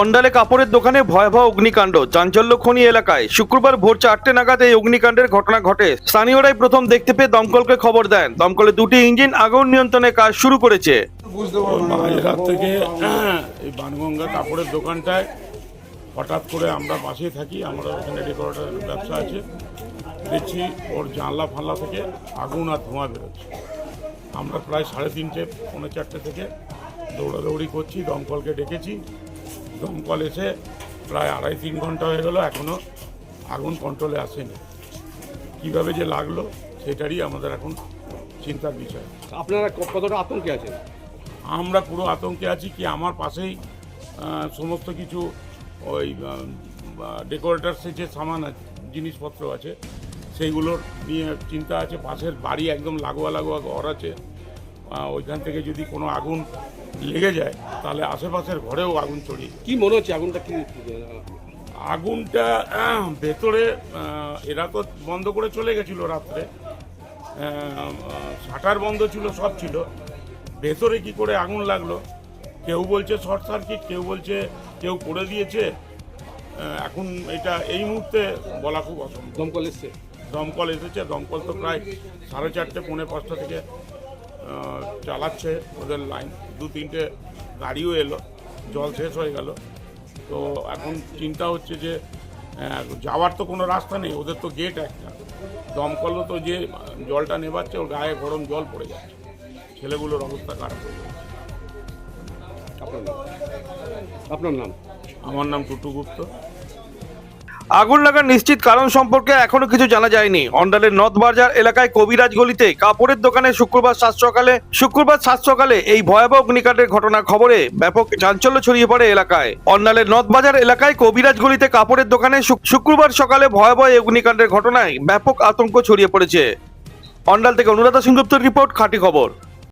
অন্ডালে কাপড়ের দোকানে ভয়াবহ অগ্নিকাণ্ড, চাঞ্চল্যখনি এলাকায় শুক্রবার ভোর 4টে নাগাদ এই অগ্নিকাণ্ডের ঘটনা ঘটে। স্থানীয়রাই প্রথম দেখতে পেয়ে দমকলকে খবর দেন। দমকলে দুটি ইঞ্জিন আগুন নিয়ন্ত্রণে কাজ শুরু করেছে। রাত থেকে এই বানগঙ্গা কাপড়ের দোকানটায় হঠাৎ করে আমরা পাশেই থাকি, আমরা ওখানে ডেকোরেটরের ব্যবসা আছে, দেখছি ওর জানলা ফানলা থেকে আগুন আর ধোঁয়া বেরোচ্ছে। আমরা প্রায় 3:30 পৌনে 4টে থেকে দৌড়াদৌড়ি করছি, দমকলকে ডেকেছি। দমকল এসে প্রায় 2.5-3 ঘন্টা হয়ে গেল, এখনও আগুন কন্ট্রোলে আসেনি। কীভাবে যে লাগলো সেটারই আমাদের এখন চিন্তার বিষয়। আপনারা কতটা আতঙ্কে আছেন? আমরা পুরো আতঙ্কে আছি। কি আমার পাশেই সমস্ত কিছু ওই ডেকোরেটার্সের যে সামান আছে, জিনিসপত্র আছে, সেইগুলোর নিয়ে চিন্তা আছে। পাশের বাড়ি একদম লাগোয়া ঘর আছে, ওইখান থেকে যদি কোনো আগুন লেগে যায় তাহলে আশেপাশের ঘরেও আগুন ছড়িয়ে। কি মনে হচ্ছে আগুনটা কি? আগুনটা ভেতরে এরা তো বন্ধ করে চলে গেছিলো রাত্রে, শাটার বন্ধ ছিল, সব ছিল। ভেতরে কি করে আগুন লাগলো, কেউ বলছে শর্ট সার্কিট, কেউ বলছে কেউ করে দিয়েছে। এখন এটা এই মুহূর্তে বলা খুব অসম্ভব। দমকল এসছে? দমকল এসেছে। দমকল তো প্রায় 4:30 পৌনে 5টা থেকে চালাচ্ছে ওদের লাইন। 2-3টে গাড়িও এলো, জল শেষ হয়ে গেল। তো এখন চিন্তা হচ্ছে যে যাওয়ার তো কোনো রাস্তা নেই, ওদের তো গেট একটা। দমকলও তো যে জলটা নেবাচ্ছে ওর গায়ে গরম জল পড়ে যাচ্ছে, ছেলেগুলোর অবস্থা খারাপ হয়ে যাচ্ছে। আপনার নাম? আমার নাম টুটু গুপ্ত। আগুন লাগার নিশ্চিত কারণ সম্পর্কে এখনো কিছু জানা যায়নি। অন্ডালের নর্থ বাজার এলাকায় কবিরাজ গলিতে কাপড়ের দোকানে শুক্রবার সাত সকালে এই ভয়াবহ অগ্নিকাণ্ডের ঘটনা খবরে ব্যাপক চাঞ্চল্য ছড়িয়ে পড়ে এলাকায়। অন্ডালের নর্থ বাজার এলাকায় কবিরাজ গলিতে কাপড়ের দোকানে শুক্রবার সকালে ভয়াবহ এই অগ্নিকাণ্ডের ঘটনায় ব্যাপক আতঙ্ক ছড়িয়ে পড়েছে। অন্ডাল থেকে অনুরাধা সিংগুপ্তের রিপোর্ট, খাঁটি খবর।